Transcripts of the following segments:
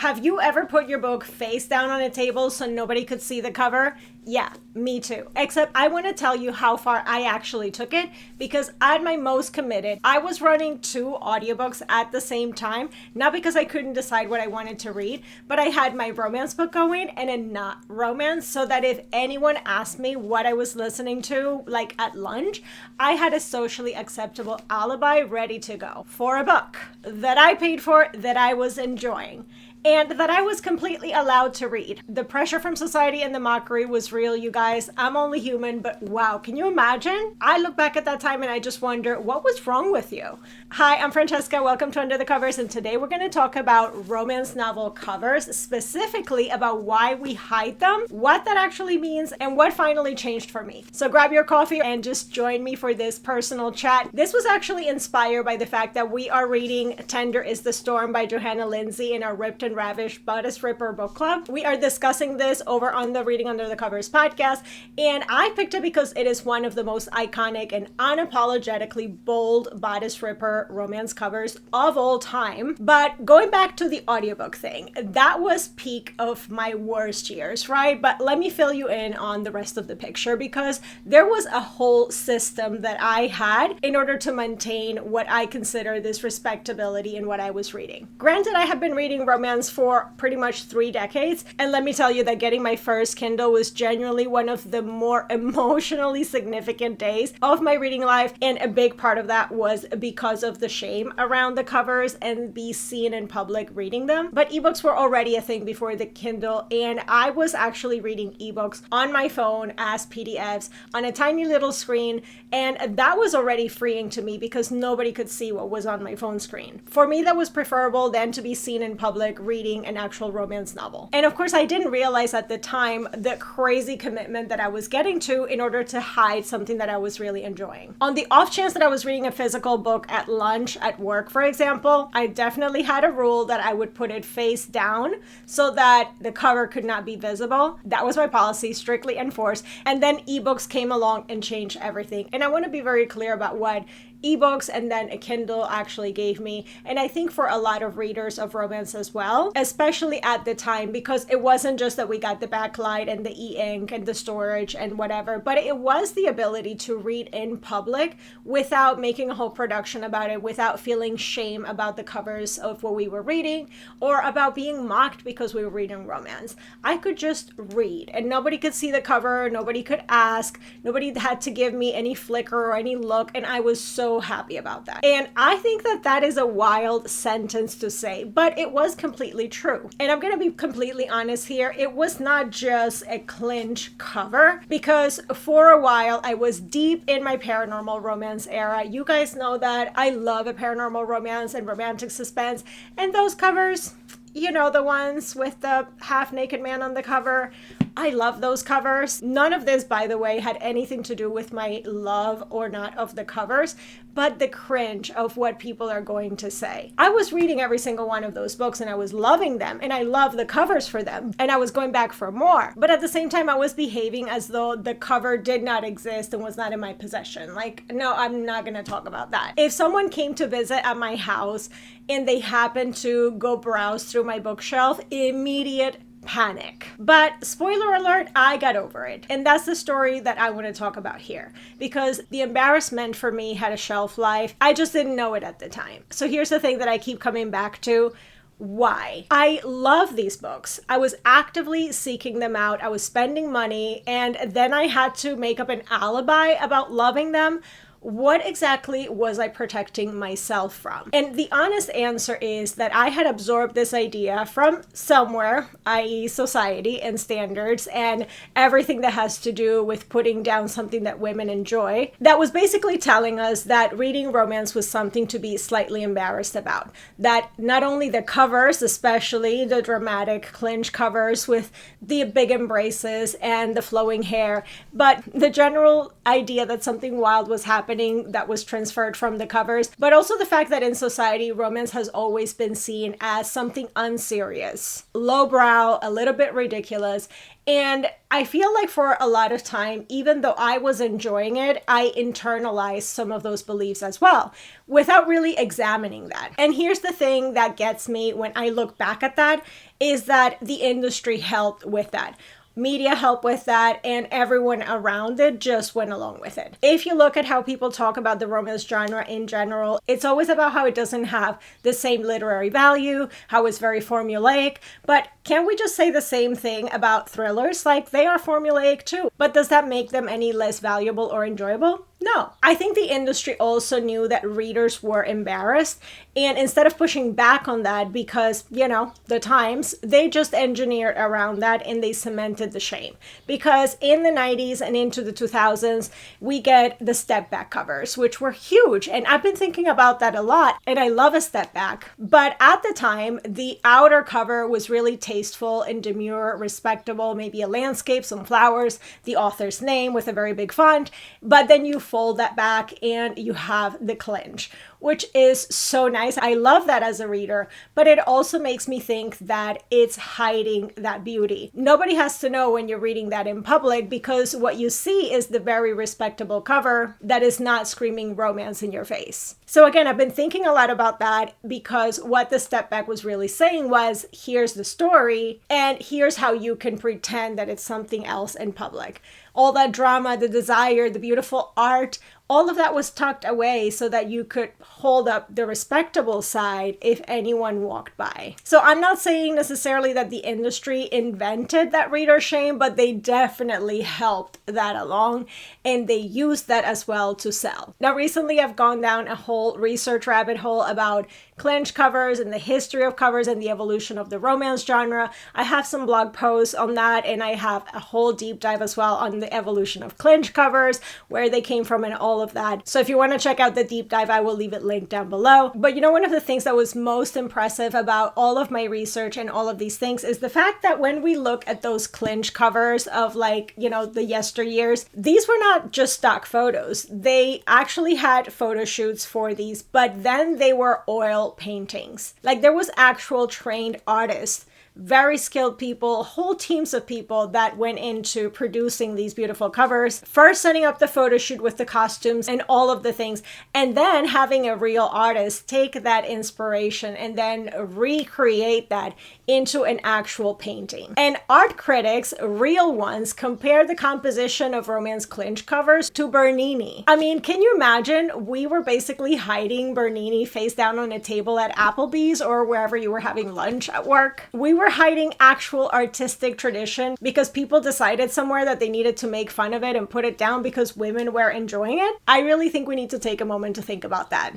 Have you ever put your book face down on a table so nobody could see the cover? Yeah, me too. Except I want to tell you how far I actually took it, because at my most committed, I was running 2 audiobooks at the same time, not because I couldn't decide what I wanted to read, but I had my romance book going and a not romance, so that if anyone asked me what I was listening to, like at lunch, I had a socially acceptable alibi ready to go for a book that I paid for, that I was enjoying, and that I was completely allowed to read. The pressure from society and the mockery was real, you guys. I'm only human, but wow, can you imagine? I look back at that time and I just wonder, what was wrong with you? Hi, I'm Francesca. Welcome to Under the Covers, and today we're going to talk about romance novel covers, specifically about why we hide them, what that actually means, and what finally changed for me. So grab your coffee and just join me for this personal chat. This was actually inspired by the fact that we are reading Tender is the Storm by Johanna Lindsey in our Ripped and Ravished Bodice Ripper book club. We are discussing this over on the Reading Under the Covers podcast, and I picked it because it is one of the most iconic and unapologetically bold bodice ripper romance covers of all time. But going back to the audiobook thing, that was peak of my worst years, right? But let me fill you in on the rest of the picture, because there was a whole system that I had in order to maintain what I consider this respectability in what I was reading. Granted, I have been reading romance for pretty much 3 decades, and let me tell you that getting my first Kindle was genuinely one of the more emotionally significant days of my reading life, and a big part of that was because of the shame around the covers and be seen in public reading them. But ebooks were already a thing before the Kindle, and I was actually reading ebooks on my phone as PDFs on a tiny little screen, and that was already freeing to me because nobody could see what was on my phone screen. For me, that was preferable than to be seen in public reading an actual romance novel. And of course, I didn't realize at the time the crazy commitment that I was getting to in order to hide something that I was really enjoying. On the off chance that I was reading a physical book at lunch at work, for example, I definitely had a rule that I would put it face down so that the cover could not be visible. That was my policy, strictly enforced. And then ebooks came along and changed everything. And I want to be very clear about what ebooks and then a Kindle actually gave me, and I think for a lot of readers of romance as well, especially at the time, because it wasn't just that we got the backlight and the e-ink and the storage and whatever, but it was the ability to read in public without making a whole production about it, without feeling shame about the covers of what we were reading or about being mocked because we were reading romance. I could just read and nobody could see the cover, nobody could ask, nobody had to give me any flicker or any look, and I was so happy about that. And I think that that is a wild sentence to say, but it was completely true. And I'm going to be completely honest here. It was not just a Clinch cover, because for a while I was deep in my paranormal romance era. You guys know that I love a paranormal romance and romantic suspense, and those covers, you know, the ones with the half-naked man on the cover, I love those covers. None of this, by the way, had anything to do with my love or not of the covers, but the cringe of what people are going to say. I was reading every single one of those books and I was loving them, and I love the covers for them, and I was going back for more. But at the same time, I was behaving as though the cover did not exist and was not in my possession. Like, no, I'm not going to talk about that. If someone came to visit at my house and they happened to go browse through my bookshelf, immediate panic. But spoiler alert, I got over it. And that's the story that I want to talk about here, because the embarrassment for me had a shelf life. I just didn't know it at the time. So here's the thing that I keep coming back to. Why? I love these books. I was actively seeking them out. I was spending money, and then I had to make up an alibi about loving them. What exactly was I protecting myself from? And the honest answer is that I had absorbed this idea from somewhere, i.e. society and standards and everything that has to do with putting down something that women enjoy, that was basically telling us that reading romance was something to be slightly embarrassed about. That not only the covers, especially the dramatic Clinch covers with the big embraces and the flowing hair, but the general idea that something wild was happening happening that was transferred from the covers, but also the fact that in society, romance has always been seen as something unserious, lowbrow, a little bit ridiculous. And I feel like for a lot of time, even though I was enjoying it, I internalized some of those beliefs as well without really examining that. And here's the thing that gets me when I look back at that is that the industry helped with that. Media helped with that, and everyone around it just went along with it. If you look at how people talk about the romance genre in general, it's always about how it doesn't have the same literary value, how it's very formulaic, but can't we just say the same thing about thrillers? Like, they are formulaic too, but does that make them any less valuable or enjoyable? No. I think the industry also knew that readers were embarrassed, and instead of pushing back on that because, the times, they just engineered around that and they cemented the shame. Because in the 90s and into the 2000s, we get the stepback covers, which were huge, and I've been thinking about that a lot, and I love a stepback. But at the time, the outer cover was really tasteful and demure, respectable, maybe a landscape, some flowers, the author's name with a very big font, but then you fold that back and you have the clinch, which is so nice. I love that as a reader, but it also makes me think that it's hiding that beauty. Nobody has to know when you're reading that in public because what you see is the very respectable cover that is not screaming romance in your face. So again, I've been thinking a lot about that because what the stepback was really saying was, here's the story and here's how you can pretend that it's something else in public. All that drama, the desire, the beautiful art, all of that was tucked away so that you could hold up the respectable side if anyone walked by. So I'm not saying necessarily that the industry invented that reader shame, but they definitely helped that along and they used that as well to sell. Now, recently I've gone down a whole research rabbit hole about clinch covers and the history of covers and the evolution of the romance genre. I have some blog posts on that, and I have a whole deep dive as well on the evolution of clinch covers, where they came from and all of that. So if you want to check out the deep dive, I will leave it linked down below. But one of the things that was most impressive about all of my research and all of these things is the fact that when we look at those clinch covers of the yesteryears, these were not just stock photos. They actually had photo shoots for these, but then they were oil paintings. Like, there was actual trained artists, very skilled people, whole teams of people that went into producing these beautiful covers, first setting up the photo shoot with the costumes and all of the things, and then having a real artist take that inspiration and then recreate that into an actual painting. And art critics, real ones, compare the composition of romance clinch covers to Bernini. I mean, can you imagine? We were basically hiding Bernini face down on a table at Applebee's or wherever you were having lunch at work. We were hiding actual artistic tradition because people decided somewhere that they needed to make fun of it and put it down because women were enjoying it. I really think we need to take a moment to think about that.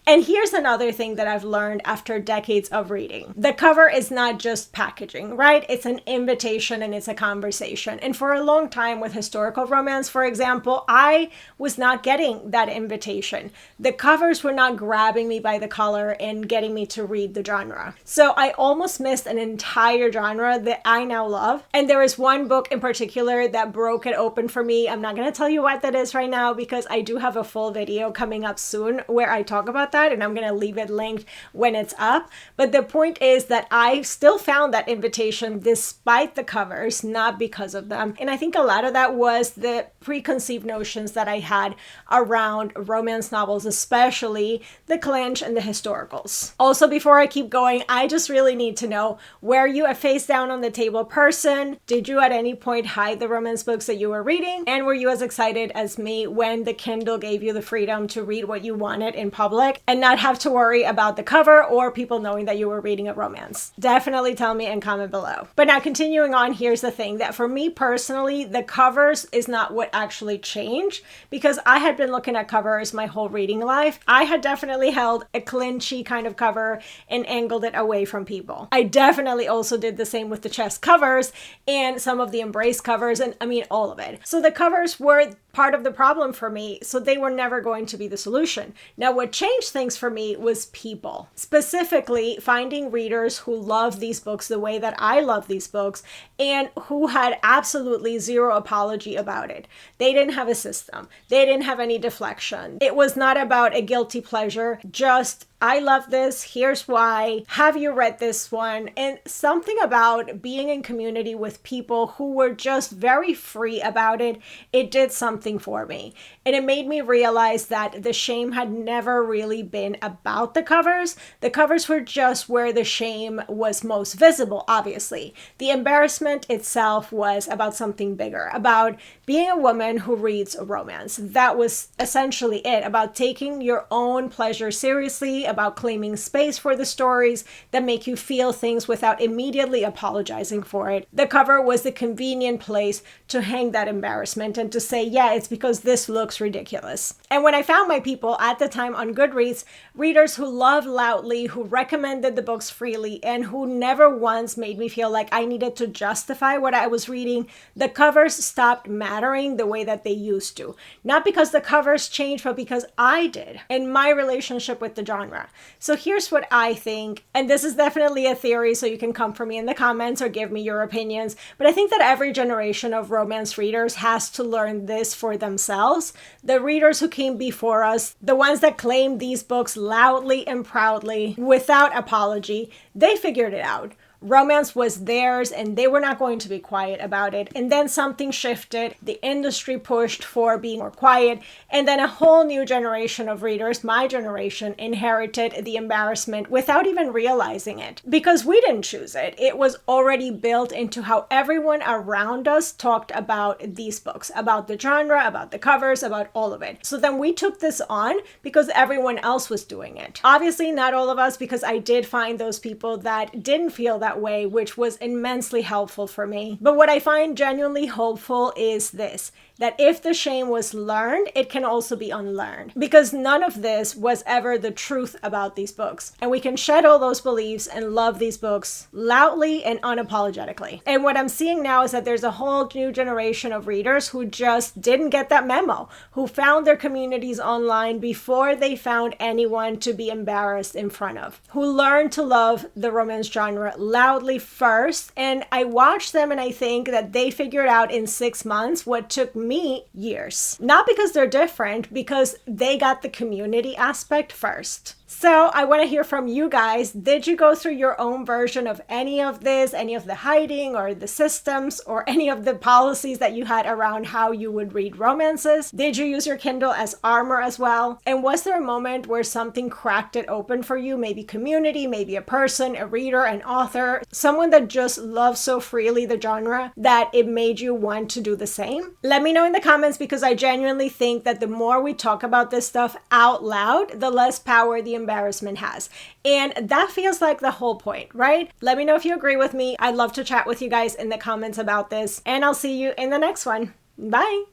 And here's another thing that I've learned after decades of reading. The cover is not just packaging, right? It's an invitation and it's a conversation. And for a long time with historical romance, for example, I was not getting that invitation. The covers were not grabbing me by the collar and getting me to read the genre. So I almost missed an entire genre that I now love. And there is one book in particular that broke it open for me. I'm not going to tell you what that is right now because I do have a full video coming up soon where I talk about that, and I'm going to leave it linked when it's up. But the point is that I still found that invitation despite the covers, not because of them. And I think a lot of that was the preconceived notions that I had around romance novels, especially the clinch and the historicals. Also, before I keep going, I just really need to know, were you a face down on the table person? Did you at any point hide the romance books that you were reading? And were you as excited as me when the Kindle gave you the freedom to read what you wanted in public and not have to worry about the cover or people knowing that you were reading a romance? Definitely tell me and comment below. But now continuing on, here's the thing that for me personally, the covers is not what actually changed because I had been looking at covers my whole reading life. I had definitely held a clinchy kind of cover and angled it away from people. I definitely also did the same with the chest covers and some of the embrace covers and I mean all of it. So the covers were part of the problem for me, so they were never going to be the solution. Now, what changed things for me was people, specifically finding readers who love these books the way that I love these books and who had absolutely zero apology about it. They didn't have a system. They didn't have any deflection. It was not about a guilty pleasure, just I love this, here's why, have you read this one? And something about being in community with people who were just very free about it, it did something for me. And it made me realize that the shame had never really been about the covers. The covers were just where the shame was most visible, obviously. The embarrassment itself was about something bigger, about being a woman who reads a romance. That was essentially it, about taking your own pleasure seriously, about claiming space for the stories that make you feel things without immediately apologizing for it. The cover was the convenient place to hang that embarrassment and to say, yeah, it's because this looks ridiculous. And when I found my people at the time on Goodreads, readers who loved loudly, who recommended the books freely, and who never once made me feel like I needed to justify what I was reading, the covers stopped mattering the way that they used to. Not because the covers changed, but because I did in my relationship with the genre. So here's what I think, and this is definitely a theory, so you can come for me in the comments or give me your opinions, but I think that every generation of romance readers has to learn this for themselves. The readers who came before us, the ones that claimed these books loudly and proudly without apology, they figured it out. Romance was theirs and they were not going to be quiet about it. And then something shifted. The industry pushed for being more quiet. And then a whole new generation of readers, my generation, inherited the embarrassment without even realizing it. Because we didn't choose it. It was already built into how everyone around us talked about these books, about the genre, about the covers, about all of it. So then we took this on because everyone else was doing it. Obviously, not all of us, because I did find those people that didn't feel that way, which was immensely helpful for me. But what I find genuinely hopeful is this, that if the shame was learned, it can also be unlearned, because none of this was ever the truth about these books. And we can shed all those beliefs and love these books loudly and unapologetically. And what I'm seeing now is that there's a whole new generation of readers who just didn't get that memo, who found their communities online before they found anyone to be embarrassed in front of, who learned to love the romance genre loudly first. And I watched them and I think that they figured out in 6 months what took me years. Not because they're different, because they got the community aspect first. So I want to hear from you guys. Did you go through your own version of any of this, any of the hiding or the systems or any of the policies that you had around how you would read romances? Did you use your Kindle as armor as well? And was there a moment where something cracked it open for you? Maybe community, maybe a person, a reader, an author, someone that just loves so freely the genre that it made you want to do the same? Let me know in the comments, because I genuinely think that the more we talk about this stuff out loud, the less power the embarrassment has. And that feels like the whole point, right? Let me know if you agree with me. I'd love to chat with you guys in the comments about this, and I'll see you in the next one. Bye.